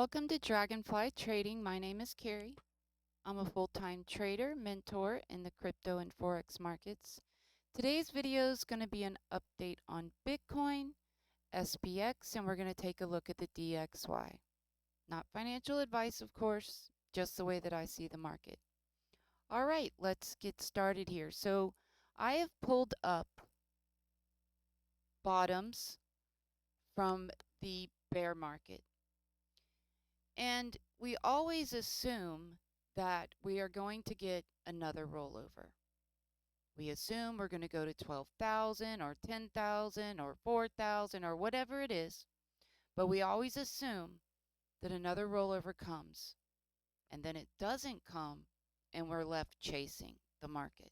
Welcome to Dragonfly Trading. My name is Carrie. I'm a full-time trader, mentor in the crypto and Forex markets. Today's video is going to be an update on Bitcoin, SPX, and we're going to take a look at the DXY. Not financial advice, of course, just the way that I see the market. All right, let's get started here. So I have pulled up bottoms from the bear market. And we always assume that we are going to get another rollover. We assume we're going to go to 12,000 or 10,000 or 4,000 or whatever it is, but we always assume that another rollover comes, and then it doesn't come, and we're left chasing the market.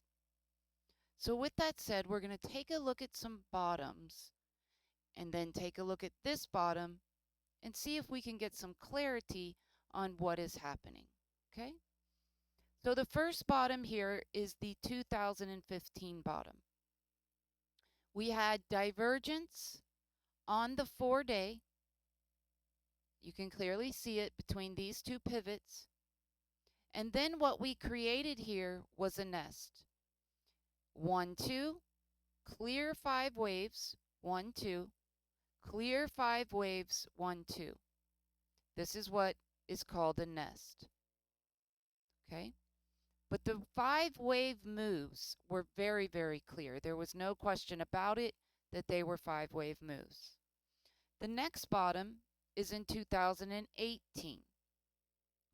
So with that said, we're going to take a look at some bottoms, and then take a look at this bottom, and see if we can get some clarity on what is happening, okay? So the first bottom here is the 2015 bottom. We had divergence on the 4-day. You can clearly see it between these two pivots. And then what we created here was a nest. 1, 2, clear 5 waves, 1, 2, clear 5 waves, 1, 2. This is what is called a nest. Okay? But the 5-wave moves were very, very clear. There was no question about it that they were 5-wave moves. The next bottom is in 2018.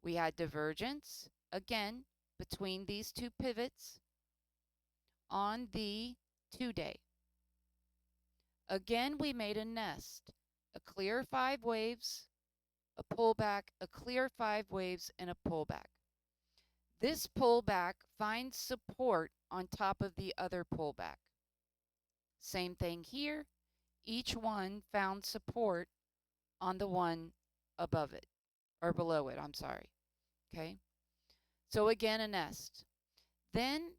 We had divergence, again, between these two pivots on the 2-day. Again, we made a nest, a clear 5 waves, a pullback, a clear 5 waves, and a pullback. This pullback finds support on top of the other pullback. Same thing here. Each one found support on the one above it, or below it, I'm sorry. Okay? So again, a nest. Then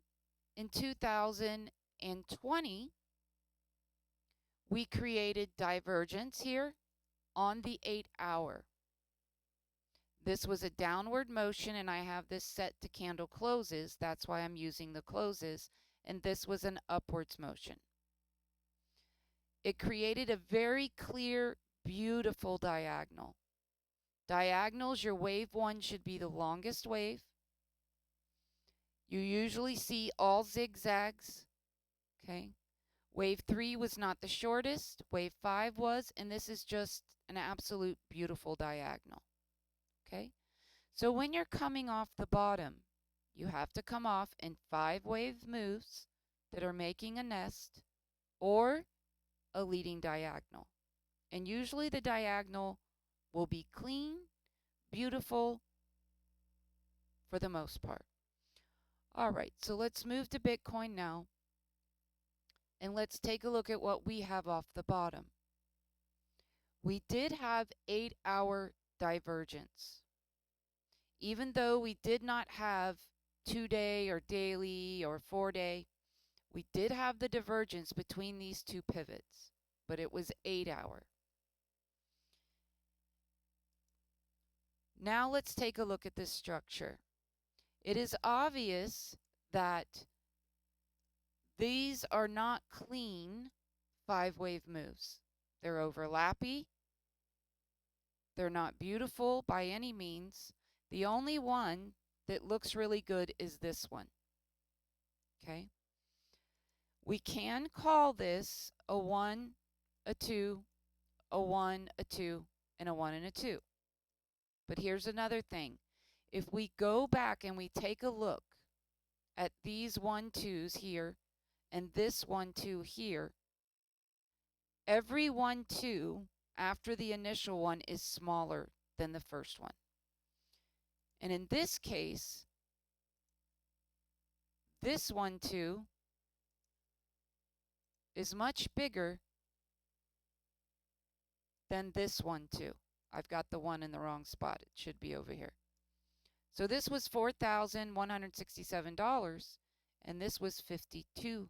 in 2020, we created divergence here on the 8-hour. This was a downward motion, and I have this set to candle closes. That's why I'm using the closes. And this was an upwards motion. It created a very clear, beautiful diagonal. Diagonals, your wave 1 should be the longest wave. You usually see all zigzags. Okay. Wave 3 was not the shortest. Wave 5 was, and this is just an absolute beautiful diagonal. Okay. So when you're coming off the bottom, you have to come off in 5-wave moves that are making a nest or a leading diagonal. And usually the diagonal will be clean, beautiful for the most part. All right, so let's move to Bitcoin now. And let's take a look at what we have off the bottom. We did have 8-hour divergence. Even though we did not have 2-day or daily or 4-day, we did have the divergence between these two pivots, but it was 8-hour. Now let's take a look at this structure. It is obvious that these are not clean 5-wave moves. They're overlappy. They're not beautiful by any means. The only one that looks really good is this one. Okay? We can call this a 1, a 2, a 1, a 2, and a 1 and a 2. But here's another thing. If we go back and we take a look at these 1, 2s here and this 1, 2 here, every 1, 2 after the initial one is smaller than the first one. And in this case, this 1, 2 is much bigger than this 1, 2. I've got the 1 in the wrong spot. It should be over here. So this was $4,167, and this was $5,200.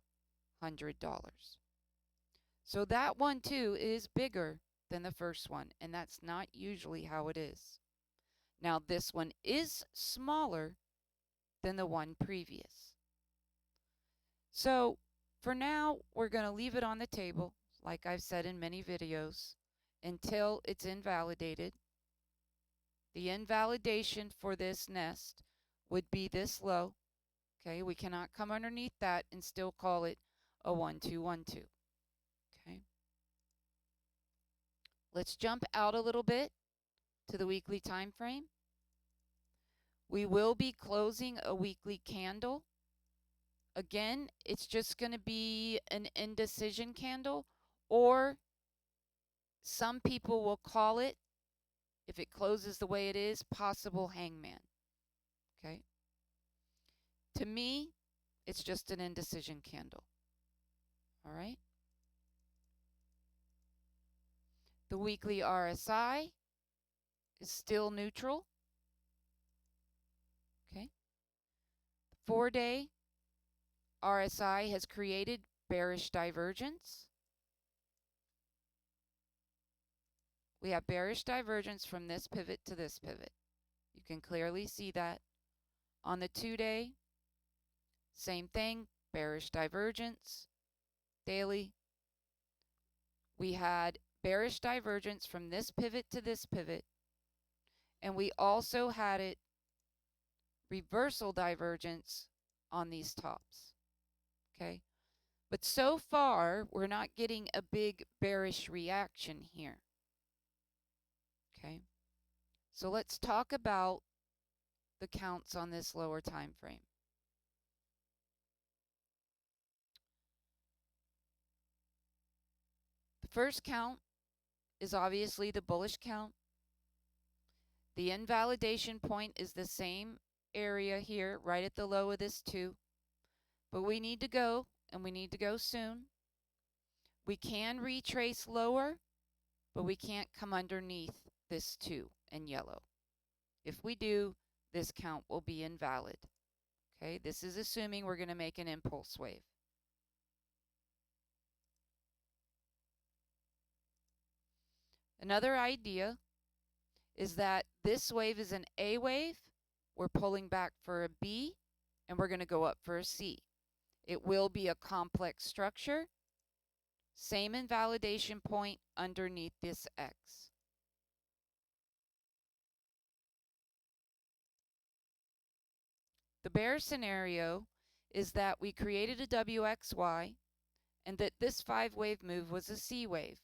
So that 1, 2 is bigger than the first one, and that's not usually how it is. Now this one is smaller than the one previous. So for now, we're going to leave it on the table, like I've said in many videos, until it's invalidated. The invalidation for this nest would be this low. Okay, we cannot come underneath that and still call it a 1212. Okay. Let's jump out a little bit to the weekly time frame. We will be closing a weekly candle. Again, it's just going to be an indecision candle, or some people will call it, if it closes the way it is, possible hangman. Okay. To me, it's just an indecision candle. All right. The weekly RSI is still neutral. Okay. The 4-day RSI has created bearish divergence. We have bearish divergence from this pivot to this pivot. You can clearly see that. On the 2-day, same thing, bearish divergence. Daily, we had bearish divergence from this pivot to this pivot, and we also had it reversal divergence on these tops. Okay, but so far we're not getting a big bearish reaction here. Okay, so let's talk about the counts on this lower time frame. The first count is obviously the bullish count. The invalidation point is the same area here, right at the low of this 2. But we need to go, and we need to go soon. We can retrace lower, but we can't come underneath this 2 in yellow. If we do, this count will be invalid. Okay, this is assuming we're going to make an impulse wave. Another idea is that this wave is an A wave. We're pulling back for a B, and we're going to go up for a C. It will be a complex structure. Same invalidation point underneath this X. The bear scenario is that we created a WXY and that this 5-wave move was a C wave.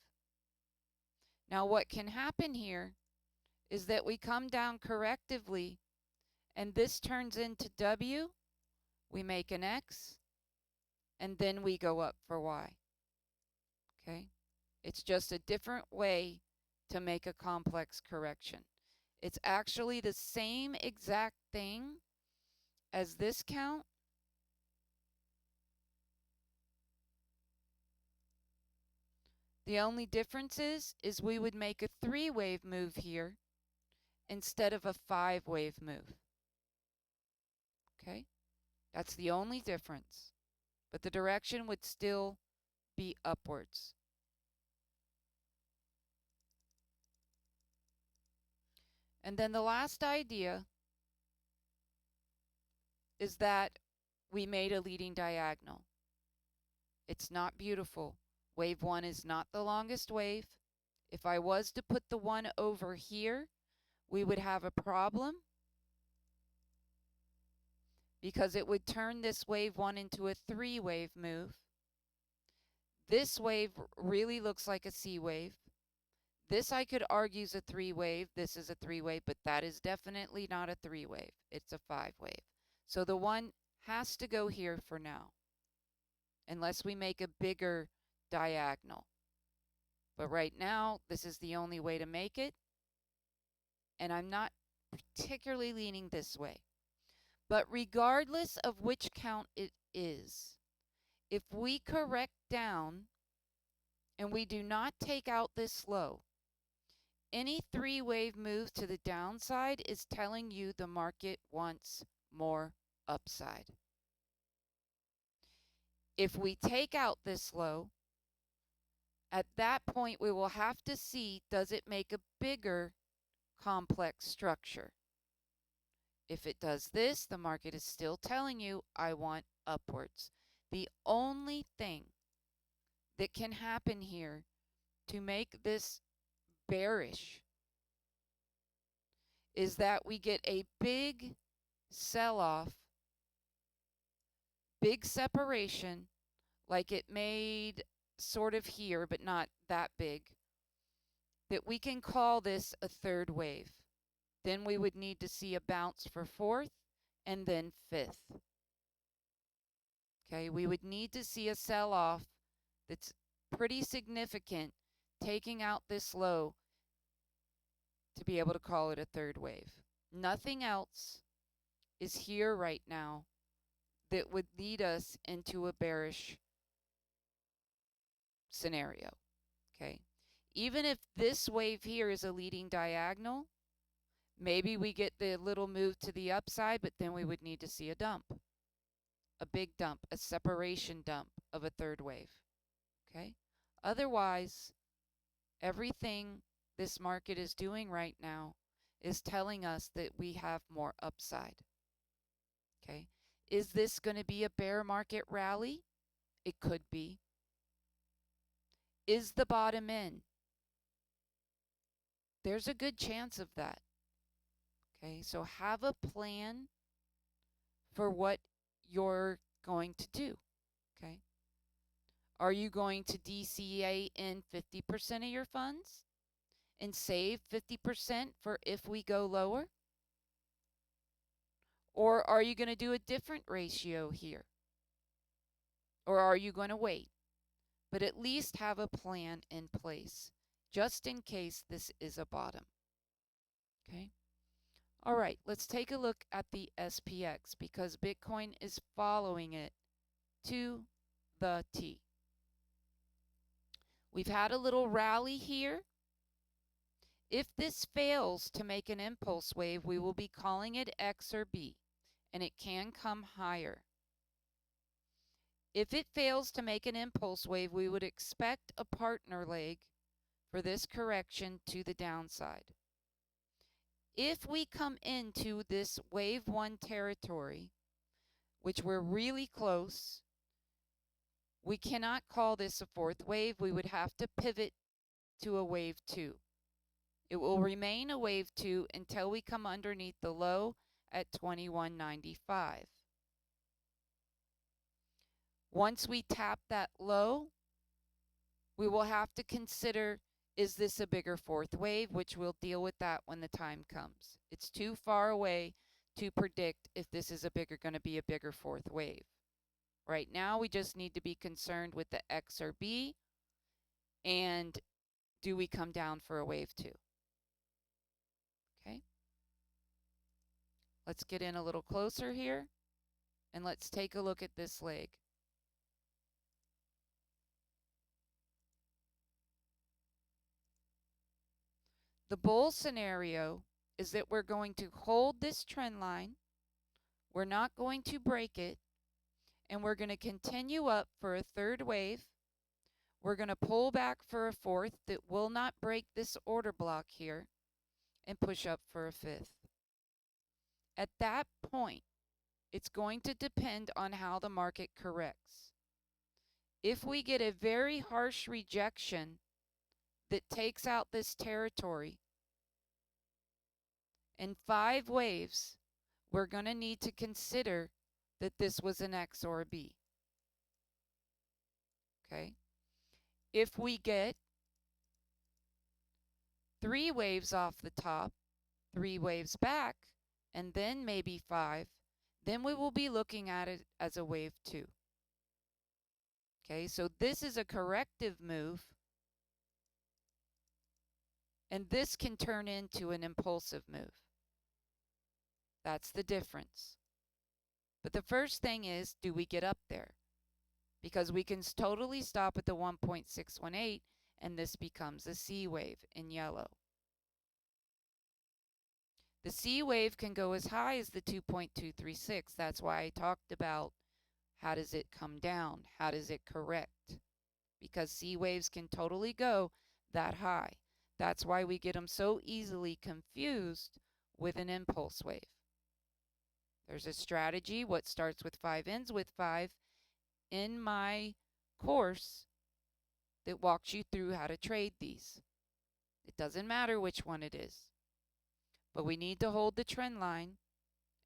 Now what can happen here is that we come down correctively and this turns into W, we make an X, and then we go up for Y. Okay? It's just a different way to make a complex correction. It's actually the same exact thing as this count. The only difference is we would make a 3-wave move here instead of a 5-wave move. Okay? That's the only difference. But the direction would still be upwards. And then the last idea is that we made a leading diagonal. It's not beautiful. Wave 1 is not the longest wave. If I was to put the one over here, we would have a problem because it would turn this wave 1 into a 3-wave move. This wave really looks like a C wave. This I could argue is a 3-wave. This is a 3-wave, but that is definitely not a 3-wave. It's a 5-wave. So the one has to go here for now, unless we make a bigger diagonal. But right now, this is the only way to make it. And I'm not particularly leaning this way. But regardless of which count it is, if we correct down and we do not take out this low, any 3-wave move to the downside is telling you the market wants more upside. If we take out this low, at that point we will have to see, does it make a bigger complex structure? If it does this, the market is still telling you, I want upwards. The only thing that can happen here to make this bearish is that we get a big sell-off, big separation, like it made sort of here, but not that big, that we can call this a third wave. Then we would need to see a bounce for fourth and then fifth. Okay, we would need to see a sell-off that's pretty significant, taking out this low to be able to call it a third wave. Nothing else is here right now that would lead us into a bearish scenario. Okay, even if this wave here is a leading diagonal, maybe we get the little move to the upside, but then we would need to see a dump, a big dump, a separation dump of a third wave. Okay, otherwise, everything this market is doing right now is telling us that we have more upside. Okay, is this going to be a bear market rally? It could be. Is the bottom in? There's a good chance of that. Okay, so have a plan for what you're going to do. Okay, are you going to DCA in 50% of your funds and save 50% for if we go lower? Or are you going to do a different ratio here? Or are you going to wait? But at least have a plan in place, just in case this is a bottom. Okay? All right, let's take a look at the SPX because Bitcoin is following it to the T. We've had a little rally here. If this fails to make an impulse wave, we will be calling it X or B, and it can come higher. If it fails to make an impulse wave, we would expect a partner leg for this correction to the downside. If we come into this wave 1 territory, which we're really close, we cannot call this a fourth wave. We would have to pivot to a wave 2. It will remain a wave 2 until we come underneath the low at 21.95. Once we tap that low, we will have to consider, is this a bigger fourth wave, which we'll deal with that when the time comes. It's too far away to predict if this is going to be a bigger fourth wave. Right now, we just need to be concerned with the X or B, and do we come down for a wave 2? Okay. Let's get in a little closer here, and let's take a look at this leg. The bull scenario is that we're going to hold this trend line, we're not going to break it, and we're going to continue up for a third wave. We're going to pull back for a fourth that will not break this order block here and push up for a fifth. At that point, it's going to depend on how the market corrects. If we get a very harsh rejection that takes out this territory in 5 waves, we're going to need to consider that this was an X or a B. Okay? If we get 3 waves off the top, 3 waves back, and then maybe 5, then we will be looking at it as a wave 2. Okay, so this is a corrective move, and this can turn into an impulsive move. That's the difference. But the first thing is, do we get up there? Because we can totally stop at the 1.618, and this becomes a C wave in yellow. The C wave can go as high as the 2.236. That's why I talked about how does it come down? How does it correct? Because C waves can totally go that high. That's why we get them so easily confused with an impulse wave. There's a strategy, what starts with 5 ends with 5, in my course that walks you through how to trade these. It doesn't matter which one it is, but we need to hold the trend line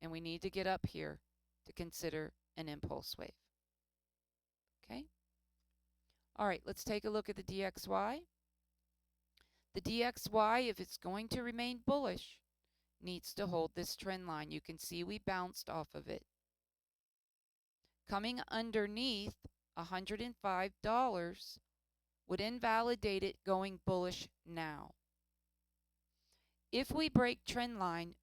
and we need to get up here to consider an impulse wave. Okay? All right, let's take a look at the DXY. The DXY, if it's going to remain bullish, needs to hold this trend line. You can see we bounced off of it. Coming underneath $105 would invalidate it going bullish now. If we break trend line,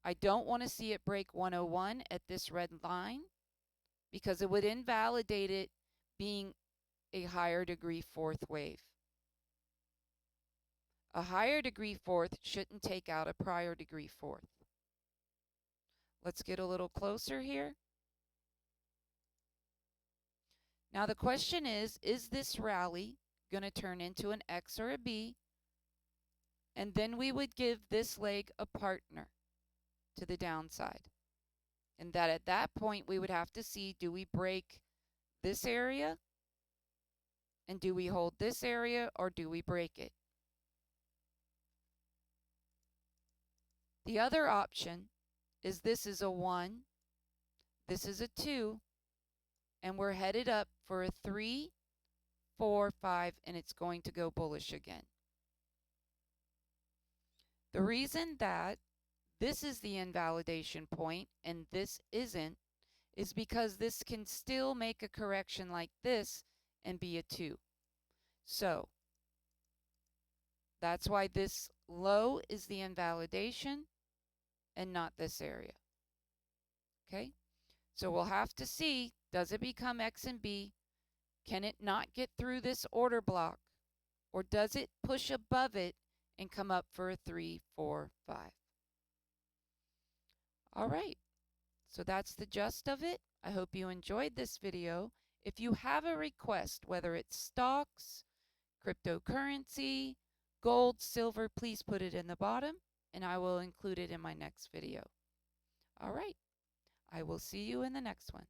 I don't want to see it break 101 at this red line because it would invalidate it being a higher degree fourth wave. A higher degree fourth shouldn't take out a prior degree fourth. Let's get a little closer here. Now the question is this rally going to turn into an X or a B? And then we would give this leg a partner to the downside. And that at that point we would have to see, do we break this area? And do we hold this area or do we break it? The other option is this is a 1, this is a 2, and we're headed up for a 3, 4, 5, and it's going to go bullish again. The reason that this is the invalidation point and this isn't is because this can still make a correction like this and be a 2. So that's why this low is the invalidation and not this area. Okay? So we'll have to see, does it become X and B? Can it not get through this order block? Or does it push above it and come up for a 3, 4, 5? All right. So that's the gist of it. I hope you enjoyed this video. If you have a request, whether it's stocks, cryptocurrency, gold, silver, please put it in the bottom and I will include it in my next video. All right. I will see you in the next one.